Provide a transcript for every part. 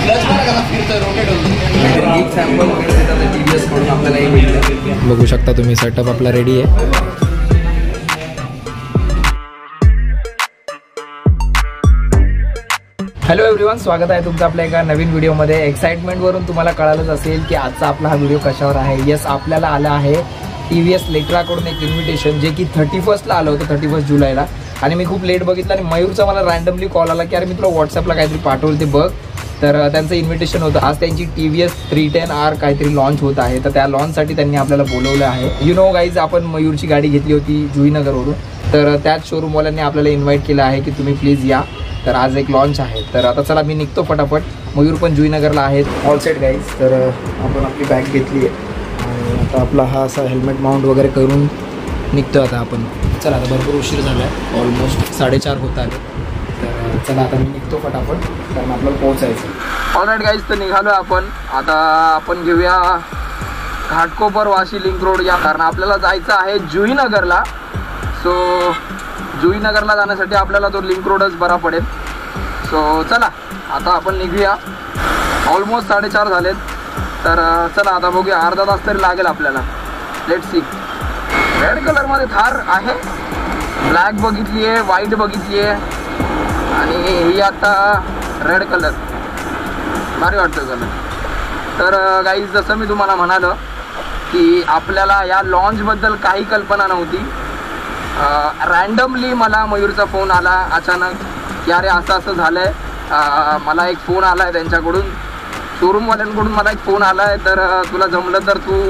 Gift sample वगैरे देतात TVS कडून आपल्याला हे भेटलं. बघू शकता तुम्ही सेटअप आपला रेडी आहे. हॅलो एव्हरीवन, स्वागत आहे तुमचं आपल्या एका नवीन व्हिडिओमध्ये. एक्साइटमेंटवरून तुम्हाला कळालंच असेल की आजचा आपला हा व्हिडिओ कशावर आहे. येस, आपल्याला आला आहे TVS लेट्राकडून एक इन्व्हिटेशन, जे की 31st आलं होतं, 31 जुलैला. आणि मी खूप लेट बघितलं आणि मयूरचा मला रँडमली कॉल आला की अरे मी तुला व्हॉट्सअपला काहीतरी पाठवलं ते बघ. तर त्यांचं इन्व्हिटेशन होतं. आज त्यांची TVS 310R काहीतरी लॉन्च होत आहे, तर त्या लॉन्चसाठी त्यांनी आपल्याला बोलवलं आहे. यू नो गाईज, आपण मयूरची गाडी घेतली होती जुईनगरवरून, तर त्याच शोरूमवाल्यांनी आपल्याला इन्व्हाइट केलं आहे की तुम्ही प्लीज या. तर आज एक लॉन्च आहे. तर आता चला मी निघतो फटाफट. मयूर पण जुईनगरला आहेत. All set guys. तर आपण आपली बॅग घेतली आहे आणि आता आपला हा असा हेल्मेट माउंट वगैरे करून निघतो आता आपण. चला, आता भरपूर उशीर झाला आहे, ऑलमोस्ट 4:30 होत आले. तर चला आता मी निघतो फटाफट, कारण आपल्याला पोहोचायचं. ऑलराईट गाईज, तर निघालो आपण. आता आपण घेऊया घाटकोपर वाशी लिंक रोड या, कारण आपल्याला जायचं आहे जुईनगरला. सो जुईनगरला जाण्यासाठी आपल्याला तो लिंक रोडच बरा पडेल. सो चला आता आपण निघूया. ऑलमोस्ट 4:30 झालेत. तर चला आता बघूया, अर्धा तास तरी लागेल आपल्याला. Let's see. रेड कलरमध्ये थार आहे, ब्लॅक बघितली आहे, व्हाईट बघितली आहे आणि ही आता रेड कलर. भारी वाटतं कलर. तर गाईज, जसं मी तुम्हाला म्हणालो की आपल्याला या लॉन्चबद्दल काही कल्पना नव्हती. रँडमली मला मयूरचा फोन आला अचानक की अरे असं असं झालं आहे. मला एक फोन आला आहे त्यांच्याकडून, शोरूमवाल्यांकडून मला एक फोन आला आहे, तर तुला जमलं तर तू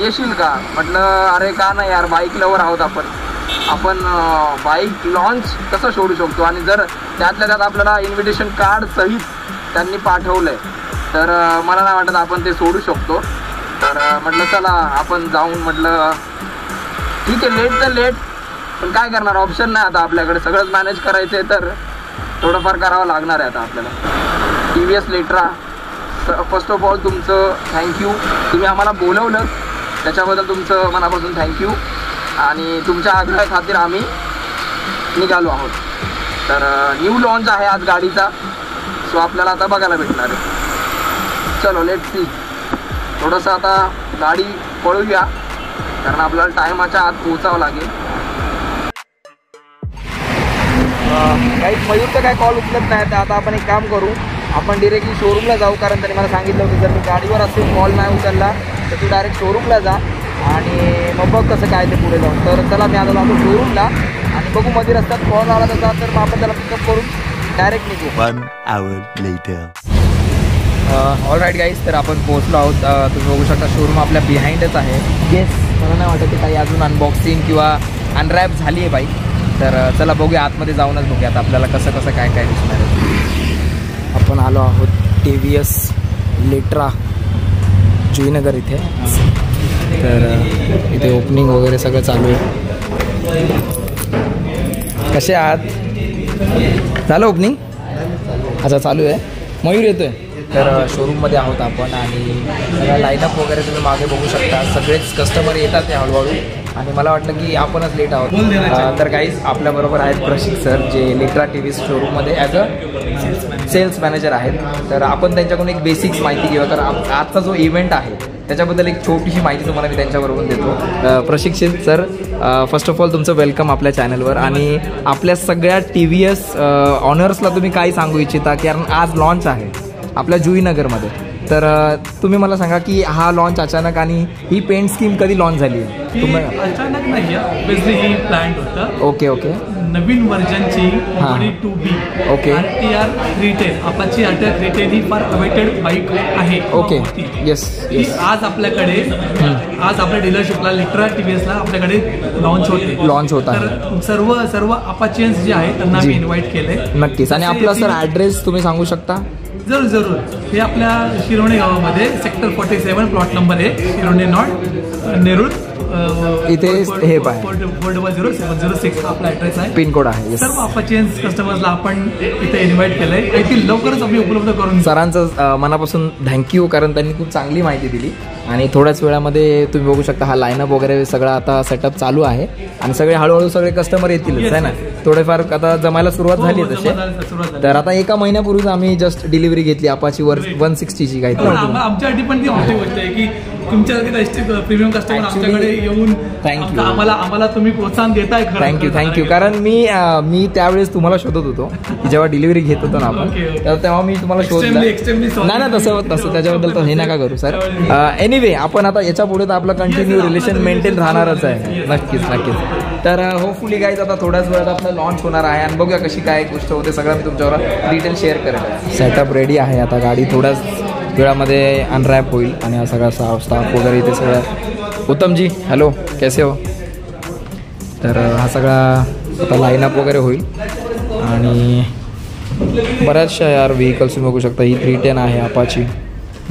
येशील का. म्हटलं अरे का नाही यार, बाईक लवर आहोत आपण बाईक लॉन्च कसं सोडू शकतो. आणि जर त्यातल्या त्यात आपल्याला इन्व्हिटेशन कार्ड सहित त्यांनी पाठवलं आहे, तर मला नाही वाटत आपण ते सोडू शकतो. तर म्हटलं चला आपण जाऊन, म्हटलं ठीक आहे, लेट तर लेट, पण काय करणार, ऑप्शन नाही आता आपल्याकडे. सगळंच मॅनेज करायचं आहे, तर थोडंफार करावं लागणार आहे आता आपल्याला. TVS लेट्रा, फर्स्ट ऑफ ऑल तुमचं थँक्यू. तुम्ही आम्हाला बोलवलं त्याच्याबद्दल तुमचं मनापासून थँक्यू. आणि तुमच्या आग्रहा खातीर आम्ही निघालो आहोत. तर न्यू लॉन्च आहे आज गाडीचा, सो आपल्याला आता बघायला भेटणार आहे. चलो लेट सी. थोडंसं आता गाडी पळूया, कारण आपल्याला टायमाच्या आत पोहोचावं लागेल. काही मयूरचं काय कॉल उचलत नाही, तर आता आपण एक काम करू, आपण डिरेक्टली शोरूमला जाऊ. कारण त्यांनी मला सांगितलं होतं जर मी गाडीवर असेल, कॉल नाही उचलला तर तू डायरेक्ट शोरूमला जा आणि मग बघ कसं काय ते पुढे जाऊन. तर चला मी आता जातो शोरूमला आणि बघू मध्ये रस्त्यात कॉल आला त्याचा, तर मग आपण त्याला पिकअप करून डायरेक्ट निघू. 1 hour later. All right guys, तर आपण पोहोचलो आहोत. तुम्ही बघू शकता शोरूम आपल्या बिहाइंडच आहे. येस, मला नाही वाटत की काही अजून अनबॉक्सिंग किंवा अनरॅप झाली आहे बाईक. तर चला बघूया, आतमध्ये जाऊनच बघूया आता आपल्याला कसं कसं काय काय दिसणार आहे. आपण आलो आहोत TVS लेट्रा जुईनगर इथे. तर इथे ओपनिंग वगैरे सगळं चालू आहे. कसे आहात? झालं ओपनिंग? अच्छा, चालू आहे. मयूर येतोय. तर शोरूममध्ये आहोत आपण आणि लाईनअप वगैरे तुम्ही मागे बघू शकता. सगळेच कस्टमर येतात ते हळूहळू आणि मला वाटलं की आपणच लेट आहोत. तर गाईज, आपल्याबरोबर आहेत प्रशिक सर, जे लेट्रा TVS शोरूममध्ये ॲज अ सेल्स मॅनेजर आहेत. तर आपण त्यांच्याकडून एक बेसिक्स माहिती घेऊ. तर आजचा जो इव्हेंट आहे त्याच्याबद्दल एक छोटीशी माहिती तुम्हाला मी त्यांच्याबरोबर देतो. प्रशिक्षित सर, फर्स्ट ऑफ ऑल तुमचं वेलकम आपल्या चॅनलवर. आणि आपल्या सगळ्या TVS ऑनर्सला तुम्ही काय सांगू इच्छिता, कारण आज लॉन्च आहे आपल्या जुईनगरमध्ये. तर तुम्ही मला सांगा की हा लॉन्च अचानक आणि ही पेंट स्कीम कधी लॉन्च झाली आहे? अचानक नाही आहे, ऑब्वियसली ही प्लॅन होतं. ओके. नवीन व्हर्जनची 2B okay RTR 310 Apache RTR 310 ही फार अवेटेड बाईक आहे. ओके. येस. आज आपल्याकडे आज आपल्या डीलरशिपला लेट्रा TVSला आपल्याकडे लॉन्च होत आहे. तर सर्व अपाचियन्स जे आहेत त्यांना मी इन्व्हाइट केले. नक्कीच. आणि आपला सर ॲड्रेस तुम्ही सांगू शकता? जरूर. हे आपल्या शिरोणे गावामध्ये sector 47 plot number 1 Shirone north Nerul इथे हे पाय 4000706 आपला ॲड्रेस आहे. पिनकोड आहे. सर्व अपाचियन्स कस्टमर्सला आपण इथे इन्व्हाइट केलंय. आय थिंक लवकरच आम्ही उपलब्ध करून. सरांचं मनापासून थँक्यू, कारण त्यांनी खूप चांगली माहिती दिली आणि थोड्याच वेळामध्ये तुम्ही बघू शकता हा लाईनअप वगैरे सगळा आता सेटअप चालू आहे आणि सगळे हळूहळू सगळे कस्टमर येतीलच आहे ना. थोडेफार आता जमायला सुरुवात झाली आहे तसे. तर आता एका महिन्यापूर्वीच आम्ही जस्ट डिलिव्हरी घेतली अपाची 160ची काहीतरी. आमच्यासाठी पण ती मोठी गोष्ट आहे की तुमच्यासारखे प्रीमियम कस्टमर आमच्याकडे येऊन थँक्यू आम्हाला तुम्ही प्रोत्साहन देताय. थँक्यू कारण मी त्यावेळेस तुम्हाला शोधत होतो जेव्हा डिलिव्हरी घेत होतो ना आपण, तेव्हा मी तुम्हाला शोधलं. नाही तसं त्याच्याबद्दल तर हे नका करू सर. एनिवे आपण आता याच्या पुढे तर आपलं कंटिन्यू रिलेशन मेंटेन राहणारच आहे. नक्कीच. तर होपफुली गाईज आता थोड्याच वेळात आपलं लॉन्च होणार आहे आणि बघूया कशी काय गोष्ट होते सगळं मी तुमच्यावर डिटेल शेअर करेन. सेटअप रेडी आहे आता, गाडी थोड्याच वेळामध्ये अनरॅप होईल आणि हा सगळा स्टाफ वगैरे इथे सगळं. उत्तम जी हॅलो कैसे हो. तर हा सगळा आता लाईनअप वगैरे होईल आणि बऱ्याचशा यार व्हेकल्स तुम्ही बघू शकता. ही 310 आहे अपाची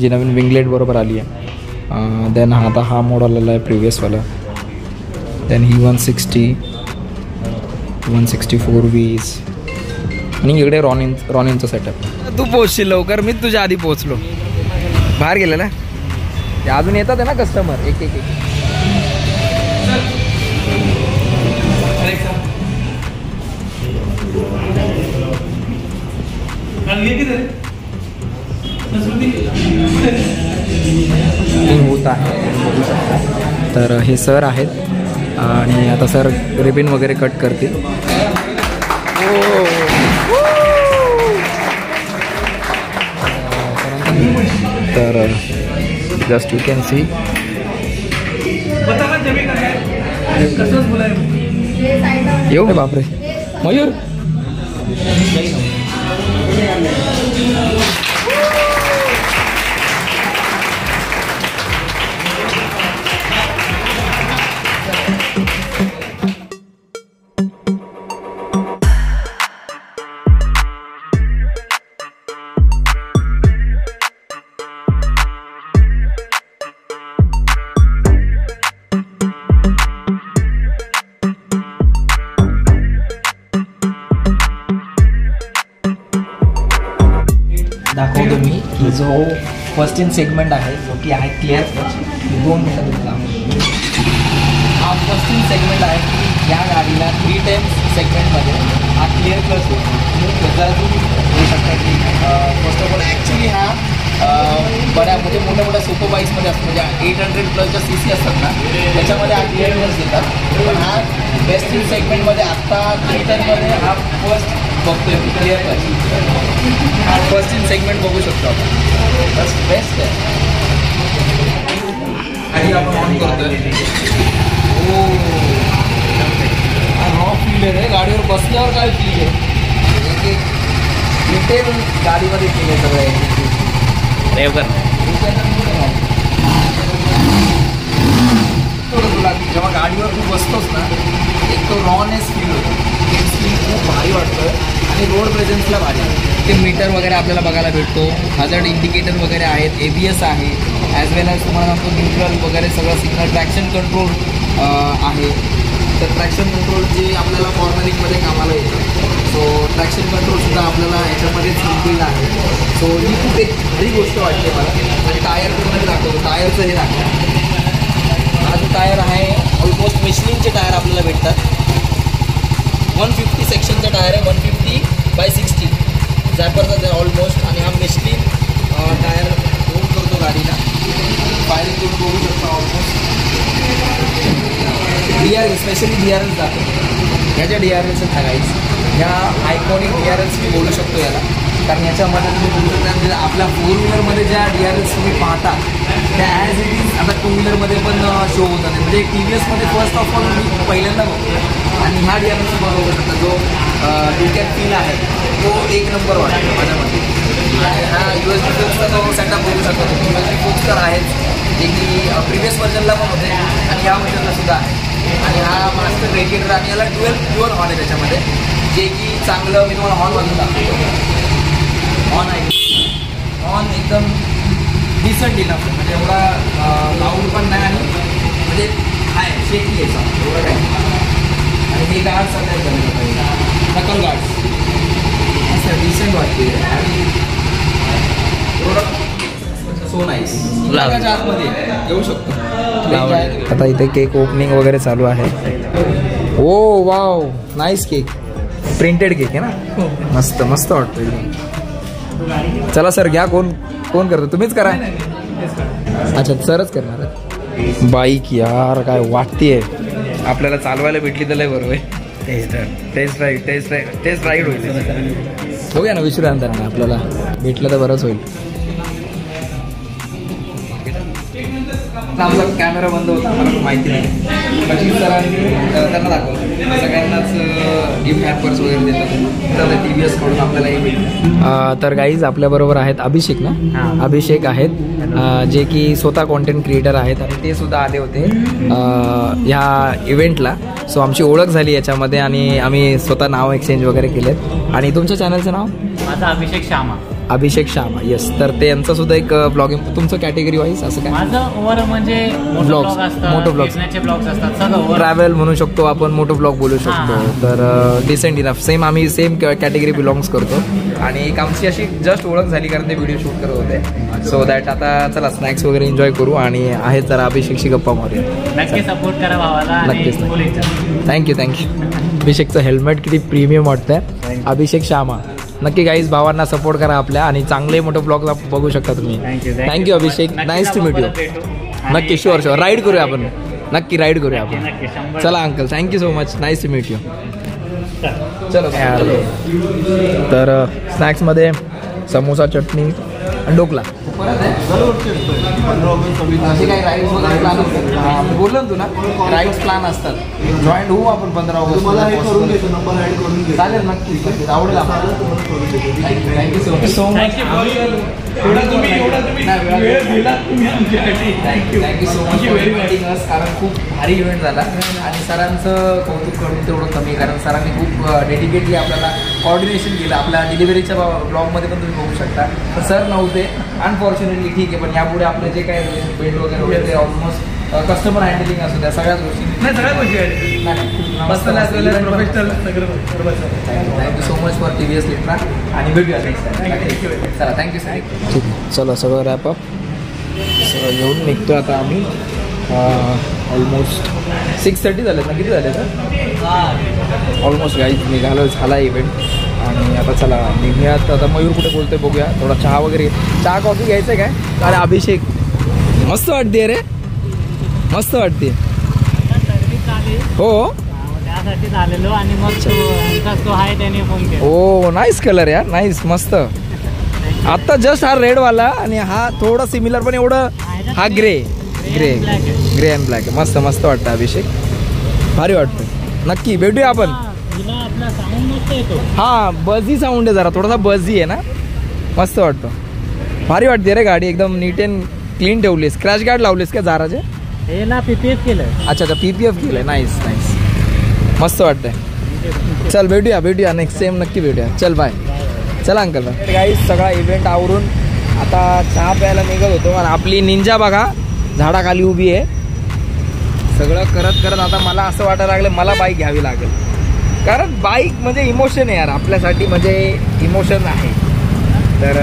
जी नवीन विंगलेट बरोबर आली आहे. देन आता हा मॉडल आला आहे प्रिव्हियसवाला. देन ही 160 164 वीज आणि इकडे रॉनिनचं सेटअप. तू पोहोचशील लवकर, मी तुझ्या आधी पोहोचलो. बाहेर गेलेला ते अजून येतात आहे ना कस्टमर एक. होत आहे बघू शकता. तर हे सर आहेत आणि आता सर रिबिन वगैरे कट करतील. तर जस्ट यू कॅन सी. येऊ रे बापरे मयूर. दाखवतो मी की जो फर्स्ट इन सेगमेंट आहे जो की आहे क्लिअर क्लच. 2 मिनटं हा फर्स्ट इन सेगमेंट आहे की या गाडीला 3 टाइम्स सेगमेंटमध्ये हा क्लिअर क्लच होतो. जर तुम्ही होऊ शकता की फर्स्ट ऑफ ऑल ॲक्च्युली हा म्हणजे मोठ्या सुपर बाईक्समध्ये असतो म्हणजे 800+ CC असतात ना त्याच्यामध्ये हा क्लिअर क्लच देतात. पण हा बेस्ट इन सेगमेंटमध्ये आत्ता 3 टनमध्ये हा फर्स्ट बघतोय क्लिअर क्लच. हा फर्स्ट इन सेगमेंट बघू शकतो आपण. बस बेस्ट आहे. आणि आपण ऑन करतोय. हो रॉ फील आहे गाडीवर बसल्यावर काय फील आहे. डिटेल गाडीमध्ये फील आहे सगळं. तुला जेव्हा गाडीवर तू बसतोस ना एक तो रॉनेस फील होतो. फील खूप भारी वाटतं आणि रोड प्रेझेन्सला भारी आहे. ते मीटर वगैरे आपल्याला बघायला भेटतो. हजार्ड इंडिकेटर वगैरे आहेत. ABS आहे ॲज वेल ॲज तुम्हाला सांगतो न्यूट्रल वगैरे सगळं सिग्नल. ट्रॅक्शन कंट्रोल आहे. तर ट्रॅक्शन कंट्रोल जे आपल्याला फॉर्मॅलिंगमध्ये कामाला येतं. सो ट्रॅक्शन कंट्रोलसुद्धा आपल्याला याच्यामध्येच इन्क्लूड आहे. सो ही खूप एक भारी गोष्ट वाटते मला. आणि टायर पूर्ण दाखवतो. टायरचं हे दाखवतो. हा जो टायर आहे ऑलमोस्ट मिशलिनचे टायर आपल्याला भेटतात. 150 सेक्शनचा टायर आहे. 150/60 जॅपरचा ऑलमोस्ट. आणि हा मिशलिन टायर होम करतो गाडीला. फायरिंग करून बघू शकतो ऑलमोस्ट. DRL स्पेशली DRL जातो. ह्याच्या DRLचं सांगायचं ह्या आयकॉनिक DRLs मी बोलू शकतो याला. कारण याच्यामध्ये तुम्ही बोलू शकता म्हणजे आपल्या 4 व्हीलरमध्ये ज्या DRLs तुम्ही पाहता त्या ॲज इट इज आता 2 व्हीलरमध्ये पण शो होत नाही. म्हणजे TVSमध्ये फर्स्ट ऑफ ऑल मी पहिल्यांदा बघतो आणि ह्या DRLs तुम्हाला बघू शकता जो डुकॅट फील आहे तो 1 नंबर वाटतो माझ्यामध्ये. आणि हा USB फोक्सचा जो सेटअप बघू शकतो. USB फोक्स तर आहेच जे की प्रिव्हियस व्हर्जनला पण होते आणि ह्या व्हर्जनला सुद्धा आहे. आणि हा मास्टर रेडिएटर आणि याला 12 प्युअर हॉर्न आहे त्याच्यामध्ये जे की चांगलं. मी तुम्हाला हॉर्नमधून दाखवतो. हॉर्न आहे हॉर्न एकदम डिसेंट इनफ म्हणजे एवढा लाऊड पण नाही आणि म्हणजे आहे शेकी आहे साऊंड एवढं काय. आणि हे गार्ड्स सगळ्यात झालेलं पाहिजे नकल गार्ड्स असं डिसेंट वाटते. आणि प्रोडक्ट सोन आहे नाईस आतमध्ये येऊ शकतो. आता इथे केक ओपनिंग वगैरे चालू आहे. Oh wow nice cake, printed cake आहे ना. मस्त मस्त वाटतो एकदम. चला सर घ्या. कोण कोण करतो? तुम्हीच करा. अच्छा सरच करणार. बाईक यार काय वाटतेय. आपल्याला चालवायला भेटली तर लय बरोबर. टेस्ट राईड होईल. बघूया ना विचारूया त्यांना. आपल्याला भेटलं तर बरंच होईल. आमचा कॅमेरा बंद होता, मला माहिती नाही. कशी सरांनी त्यांना दाखवलं. सगळ्यांनाच गिफ्ट हॅम्पर्स वगैरे देतात. तर TVS कडून आपल्याला तर गाईज आपल्याबरोबर आहेत अभिषेक ना. अभिषेक आहेत जे की स्वतः कॉन्टेंट क्रिएटर आहेत आणि ते सुद्धा आले होते ह्या इव्हेंटला. सो आमची ओळख झाली याच्यामध्ये आणि आम्ही स्वतः नाव एक्सचेंज वगैरे केलेत. आणि तुमच्या चॅनलचं नाव? माझं अभिषेक शामा. अभिषेक शामा. येस. तर ते यांचं सुद्धा एक ब्लॉगिंग. तुमचं कॅटेगरी वाईज असं काय? माझं ओव्हर म्हणजे ब्लॉग्स, मोठो ब्लॉग्स असतात सगळं. ट्रॅव्हल म्हणू शकतो आपण, मोठो ब्लॉग बोलू शकतो. तर डिसेंट इनफ. सेम आम्ही सेम कॅटेगरी बिलॉंग्स करतो. आणि एक आमची अशी जस्ट ओळख झाली कारण ते व्हिडिओ शूट करत होते. सो दॅट आता चला स्नॅक्स वगैरे एन्जॉय करू आणि आहेत जरा अभिषेकशी गप्पा मारूया. नक्की सपोर्ट करा भावाला. नक्कीच. थँक्यू. अभिषेकचं हेल्मेट किती प्रीमियम वाटतंय. अभिषेक शामा. नक्की गाईज भावांना सपोर्ट करा आपल्या आणि चांगले मोठे ब्लॉग बघू शकता तुम्ही. Thank you Abhishek. Nice to meet you. नक्की शुअर राईड करूया आपण. नक्की राईड करूया आपण. चला uncle thank you so much. Nice to meet you. चलो. तर स्नॅक्समध्ये समोसा, चटणी आणि ढोकला. बोललो ना तुला राईड्स प्लॅन असतात. जॉईंट होऊ आपण 15 ऑगस्ट. चालेल नक्की. आवडेल आपल्याला. Thank you so much. Thank you so much कारण खूप भारी इव्हेंट झाला आणि सरांचं कौतुक करून तेवढं कमी. कारण सरांनी खूप डेडिकेटली आपल्याला कॉर्डिनेशन केलं. आपल्या डिलिव्हरीच्या ब्लॉगमध्ये पण तुम्ही बघू शकता. तर सर नव्हते अनफॉर्च्युनेटली. ठीक आहे. पण यापुढे आपलं जे काय पेंट वगैरे होते ते ऑलमोस्ट कस्टमर हँडलिंग असू द्या सगळ्याच गोष्टी. सगळ्या गोष्टी thank you so much for TVS Litera आणि भेटूया नेक्स्ट टाइम. चला थँक्यू सर. ठीक आहे. चला सगळं रॅपअप सगळं घेऊन निघतो आता आम्ही. ऑलमोस्ट 6:30 झाले ना. किती झाले तर ऑलमोस्ट गाईज निघालो. झाला इव्हेंट आणि आता चला निघूयात. आता मयूर कुठे बोलतोय बघूया. थोडा चहा वगैरे. चहा कॉफी घ्यायचं काय? अरे अभिषेक मस्त वाटते रे. मस्त वाटते. हो त्यासाठीच आलेलो आणि मग तो आहे त्याने फोन केला. ओ नाईस कलर यार. नाईस मस्त. आता जस्ट हा रेड वाला आणि हा थोडा सिमिलर पण एवढं. हा ग्रे अँड ब्लॅक. मस्त मस्त वाटतं अभिषेक. भारी वाटतं. नक्की भेटूया आपण. हा बझी साऊंड आहे जरा. थोडासा बझी आहे ना. मस्त वाटतं. भारी वाटते रे गाडी. एकदम नीट अँड क्लीन ठेवली. स्क्रॅच गार्ड लावलीस का जाराचे? PPF केलं. अच्छा PPF केलंय. नाईस. मस्त वाटतंय. चल भेटूया नेक्स्ट सेम नक्की भेटूया. चल बाय. चला अंकल बाय. गाईस सगळा इव्हेंट आवरून आता चहा प्यायला निघत होतो आणि आपली निंजा बघा झाडाखाली उभी आहे. सगळं करत आता मला असं वाटायला लागलं मला बाईक घ्यावी लागेल. कारण बाईक म्हणजे इमोशन आहे यार आपल्यासाठी. म्हणजे इमोशन आहे. तर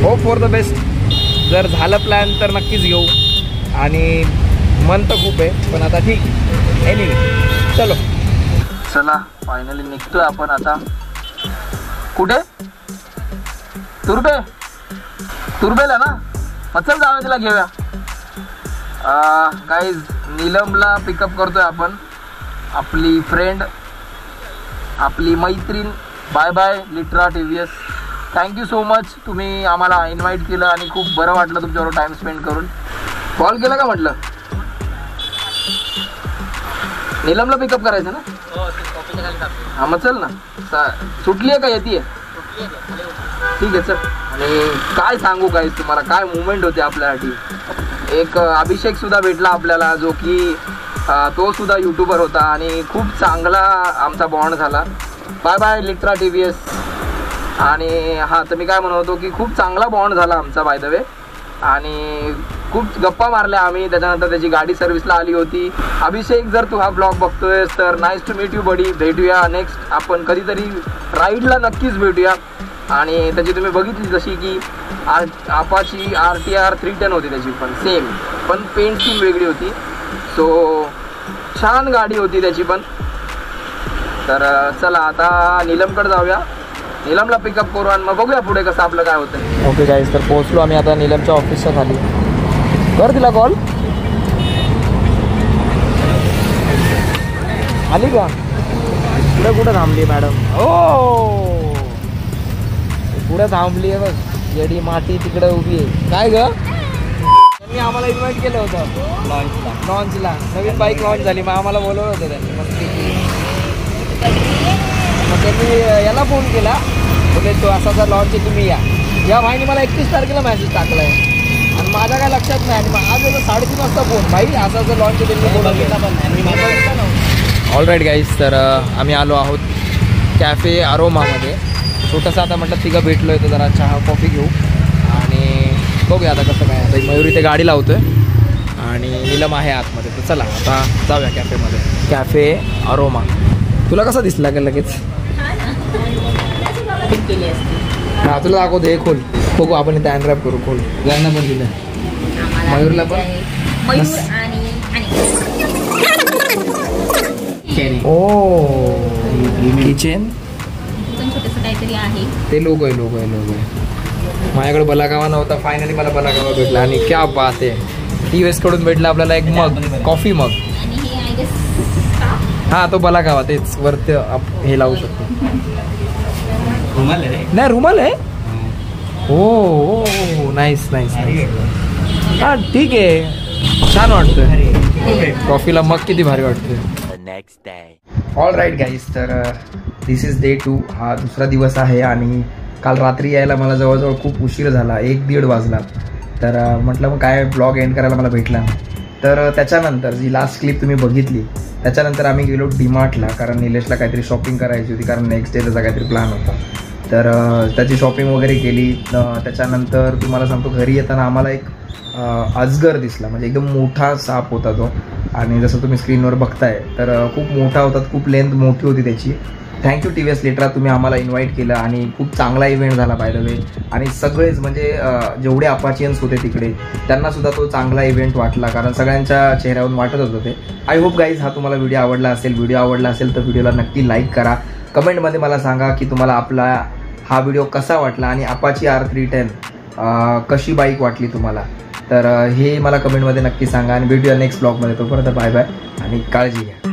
होप फॉर द बेस्ट. जर झालं प्लॅन तर नक्कीच घेऊ. आणि मन तर खूप आहे पण आता ठीक. एनिवे चलो. चला फायनली निघतोय आपण आता. कुठे? तुर्बेला ना. मग चल जाऊया तिला घेऊया. गाईज नीलमला पिकअप करतोय आपण. आपली फ्रेंड आपली मैत्रीण. बाय बाय लिट्रा TVS. Thank you so much. तुम्ही आम्हाला इन्व्हाइट केलं आणि खूप बरं वाटलं तुमच्याबरोबर टाइम स्पेंड करून. कॉल केला का म्हटलं? नीलमला पिकअप करायचं ना. हा मग चल ना. सुटली आहे का येते? ठीक आहे चल. आणि काय सांगू काय तुम्हाला काय मुवमेंट होते आपल्यासाठी. एक अभिषेक सुद्धा भेटला आपल्याला जो की तो सुद्धा यूट्यूबर होता आणि खूप चांगला आमचा बॉन्ड झाला. बाय बाय लिट्रा TVS. आणि हां तर मी काय म्हणत होतो की खूप चांगला बॉन्ड झाला आमचा बाय द वे. आणि खूप गप्पा मारल्या आम्ही. त्याच्यानंतर त्याची गाडी सर्व्हिसला आली होती. अभिषेक जर तू हा ब्लॉग बघतोयस तर nice to meet you buddy. भेटूया नेक्स्ट. आपण कधीतरी राईडला नक्कीच भेटूया. आणि त्याची तुम्ही बघितली जशी की आपाची RTR 310 होती त्याची पण सेम, पण पेंट स्कीम वेगळी होती. सो छान गाडी होती त्याची पण. तर चला आता नीलमकडे जाऊया, नीलमला पिकअप करू आणि मग बघूया पुढे कसं आपलं काय होतं. ओके गाईज, तर पोहोचलो आम्ही आता नीलमच्या ऑफिसच्या खाली. कर तिला कॉल, आली का? पुढे कुठं थांबली मॅडम? हो पुढे थांबली आहे बघ, येडी माती तिकडे उभी आहे. काय ग, त्यांनी आम्हाला इन्व्हाइट केलं होतं लॉन्चला. नवीन बाईक लॉन्च झाली, मग आम्हाला बोलवलं होतं त्यांनी. मग त्यांनी याला फोन केला, बोले तो असा लॉन्च आहे तुम्ही या. भाईने मला 31 तारखेला मेसेज टाकला आहे आणि माझ्या काय लक्षात नाही. आणि मग आज 3:30 वाजता फोन, भाई असं लॉन्च आहे त्यांनी बोलवलं. ऑल राईट गाईज, तर आम्ही आलो आहोत कॅफे अरोमामध्ये. छोटंसं आता म्हटलं तिघं भेटलो आहे तर जरा चहा कॉफी घेऊ आणि बघूया आता कसं काय. आता मयूरी ते गाडी लावतोय आणि नीलम आहे आतमध्ये. तर चला आता जाऊया कॅफेमध्ये. कॅफे अरोमा तुला कसा दिसला का लगेच? हां तुला दाखवतो, हे खोल बघू आपण इथे अनरॅप करू. खोल, यांना पण दिलं, मयूरला पण. ओ किचन काहीतरी आहे ते लोगो आहे. माझ्याकडे बलागावा नव्हता, फायनली मला बलागावा भेटला आणि क्या बात आहे. TVS कडून भेटला आपल्याला एक मग, कॉफी मग. हा तो बलागावा, तेच वरती हे लावू शकतो. नाही रुमाल आहे. हो नाईस. हा ठीक आहे, छान वाटतंय. कॉफीला मग किती भारी वाटतंय. ऑल राईट गाईज, तर दिस इज डे 2. हा दुसरा दिवस आहे आणि काल रात्री यायला मला जवळजवळ खूप उशीर झाला, 1-1:30 वाजला. तर म्हटलं मग काय ब्लॉग एंड करायला मला भेटला नाही. तर त्याच्यानंतर जी लास्ट क्लिप तुम्ही बघितली त्याच्यानंतर आम्ही गेलो DMartला, कारण निलेशला काहीतरी शॉपिंग करायची होती, कारण नेक्स्ट डे त्याचा काहीतरी प्लॅन होता. तर त्याची शॉपिंग वगैरे केली. त्याच्यानंतर तुम्हाला सांगतो घरी येताना आम्हाला एक अजगर दिसला, म्हणजे एकदम मोठा साप होता तो. आणि जसं तुम्ही स्क्रीनवर बघताय तर खूप मोठा होता, खूप लेंथ मोठी होती त्याची. थँक्यू TVS लिट्रा, तुम्ही आम्हाला इन्व्हाइट केलं आणि खूप चांगला इव्हेंट झाला बाय द वे. आणि सगळेच म्हणजे जेवढे अपाचियन्स होते तिकडे त्यांनासुद्धा तो चांगला इव्हेंट वाटला, कारण सगळ्यांच्या चेहऱ्यावरून वाटत होतं ते. आय होप गाईज हा तुम्हाला व्हिडिओ आवडला असेल तर व्हिडिओला नक्की लाईक करा. कमेंटमध्ये मला सांगा की तुम्हाला आपला हा व्हिडिओ कसा वाटला आणि अपाची R310 कशी बाईक वाटली तुम्हाला. तर हे मला कमेंटमध्ये नक्की सांगा आणि भेटूया नेक्स्ट ब्लॉगमध्ये. तोपर्यंत बाय बाय आणि काळजी घ्या.